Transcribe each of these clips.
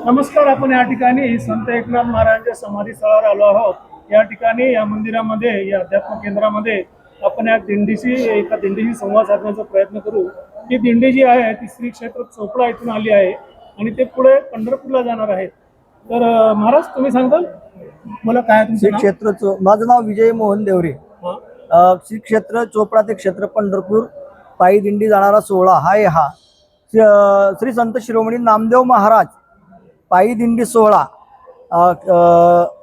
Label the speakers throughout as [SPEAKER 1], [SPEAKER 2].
[SPEAKER 1] नमस्कार. आपण या ठिकाणी संत एकनाथ महाराजांच्या समाधी स्थळावर आलो आहोत. या ठिकाणी या मंदिरामध्ये, या अध्यात्म केंद्रामध्ये आपण एका दिंडीशी संवाद साधण्याचा प्रयत्न करू. ही दिंडी जी आहे ती श्री क्षेत्र चोपडा इथून आली आहे आणि ते पुढे पंढरपूरला जाणार आहेत. तर महाराज तुम्ही सांगताल मला काय
[SPEAKER 2] श्री क्षेत्र माझं नाव विजय मोहन देवरे. श्री क्षेत्र चोपडा ते क्षेत्र पंढरपूर पायी दिंडी जाणारा सोहळा हा श्री संत शिरोमणी नामदेव महाराज पायी दिंडी सोहळा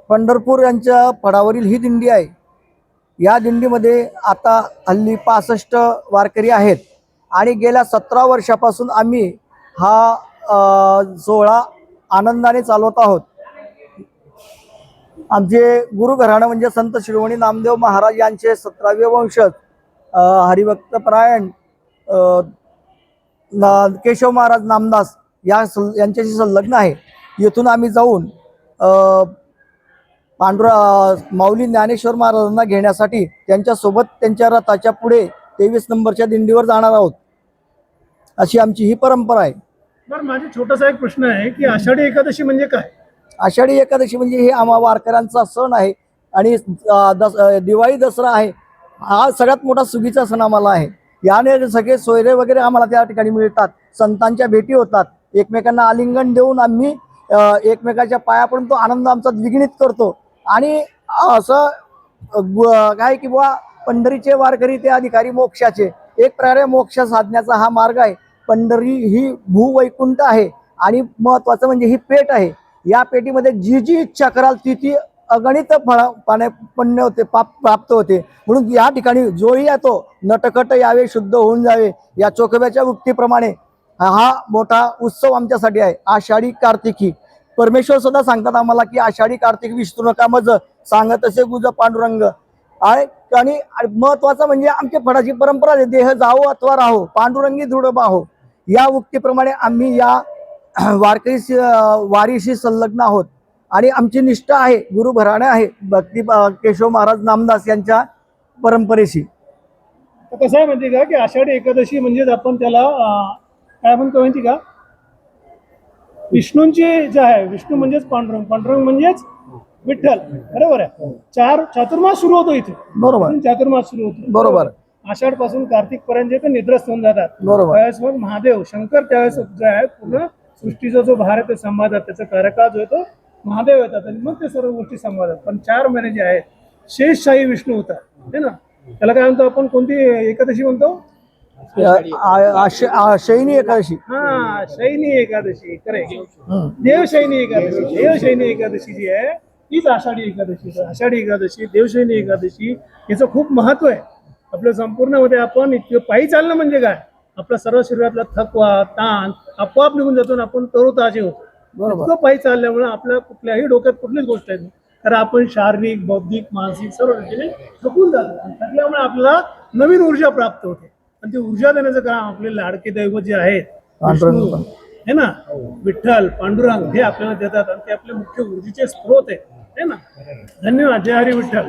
[SPEAKER 2] पंढरपूर यांच्या फडावरील ही दिंडी आहे. या दिंडीमध्ये आता हल्ली 65 वारकरी आहेत आणि गेल्या 17 वर्षापासून आम्ही हा सोहळा आनंदाने चालवत आहोत. आमचे गुरु घराणं म्हणजे संत शिरोमणी नामदेव महाराज यांचे 17वे वंशज हरिभक्तपरायण केशव महाराज नामदास यांच्याशी संलग्न आहे. येथून आम्ही जाऊन माऊली ज्ञानेश्वर महाराजांना घेण्यासाठी त्यांच्यासोबत त्यांच्या रथाच्या पुढे 23 नंबरच्या दिंडीवर जाणार आहोत. अशी आमची ही परंपरा आहे.
[SPEAKER 1] बरं, माझा छोटासा एक प्रश्न आहे की आषाढी एकादशी म्हणजे काय?
[SPEAKER 2] आषाढी एकादशी म्हणजे हे आम्हा वारकऱ्यांचा सण आहे आणि दिवाळी दसरा आहे. हा सगळ्यात मोठा सुगीचा सण आम्हाला आहे. याने सगळे सोयरे वगैरे आम्हाला त्या ठिकाणी मिळतात. संतांच्या भेटी होतात. एकमेकांना आलिंगन देऊन आम्ही एकमेकाच्या पायापर्यंत आनंद आमचा द्विगुणित करतो. आणि असं काय की बुवा पंढरीचे वारकरी ते अधिकारी मोक्षाचे, एक प्रकारे मोक्ष साधण्याचा हा मार्ग आहे. पंढरी ही भूवैकुंठ आहे आणि महत्वाचं म्हणजे ही पेट आहे. या पेटीमध्ये जी जी इच्छा कराल ती अगणित पुण्य होते, पाप प्राप्त होते. म्हणून या ठिकाणी जोही येतो नटखट यावे शुद्ध होऊन जावे या चोखब्याच्या उक्तीप्रमाणे हा मोठा उत्सव आमच्यासाठी आहे. आषाढी कार्तिकी परमेश्वर सुद्धा सांगतात आम्हाला की आषाढी कार्तिक विष्णू नका मज सांगत असे गुज पांडुरंग आहे. आणि महत्वाचं म्हणजे आमच्या फळाची परंपरा आहे, देह जाओ अथवा राहो पांडुरंगी दृढ बाहो. या उक्तीप्रमाणे आम्ही या वारीशी संलग्न आहोत आणि आमची निष्ठा आहे गुरु घराणे आहे भक्ती केशव महाराज नामदास यांच्या परंपरेशी.
[SPEAKER 1] कसं आहे माहिती का की आषाढी एकादशी म्हणजेच आपण त्याला काय म्हणतो माहिती का, विष्णूंची जे आहे, विष्णू म्हणजेच पांडुरंग, पांडुरंग म्हणजेच विठ्ठल. बरोबर आहे. चातुर्मास सुरू होतो इथे.
[SPEAKER 2] बरोबर.
[SPEAKER 1] चातुर्मास सुरू होतो.
[SPEAKER 2] बरोबर.
[SPEAKER 1] आषाढ पासून कार्तिक पर्यंत ते निद्रस्त होऊन जातात.
[SPEAKER 2] बरोबर.
[SPEAKER 1] त्यावेळेस मग महादेव शंकर त्यावेळेस जे आहे पूर्ण सृष्टीचा जो भार आहे ते संवादात, त्याचा कारकाळ जो आहे तो महादेव येतात आणि मग ते सर्व गोष्टी संवादात. पण 4 महिने जे आहेत शेषशाही विष्णू होतात है ना. त्याला काय म्हणतो आपण, कोणती एकादशी म्हणतो?
[SPEAKER 2] शयनी एकादशी.
[SPEAKER 1] हा, शयनी एकादशी. करेक्ट. देवशयनी एकादशी. देवशयनी एकादशी जी आहे तीच आषाढी एकादशी. आषाढी एकादशी, देवशयनी एकादशी याचं खूप महत्व आहे. आपल्या संपूर्ण मध्ये आपण इतकं पायी चालणं म्हणजे काय, आपल्या सर्व शरीरातला थकवा ताण आपोआप निघून जातो आणि आपण तरोताजे होतो. इतकं पायी चालल्यामुळे आपल्या कुठल्याही डोक्यात कुठलीच गोष्ट आहे तर आपण शारीरिक, बौद्धिक, मानसिक सर्व रीतीने थकून जातो. थकल्यामुळे आपल्याला नवीन ऊर्जा प्राप्त होते आणि ती ऊर्जा देण्याचं काम आपले लाडके दैवत जे आहेत विष्णू है ना, विठ्ठल, पांडुरंग हे आपल्याला देतात आणि ते आपले मुख्य ऊर्जेचे स्रोत आहे ना. धन्यवाद. जय हरी विठ्ठल.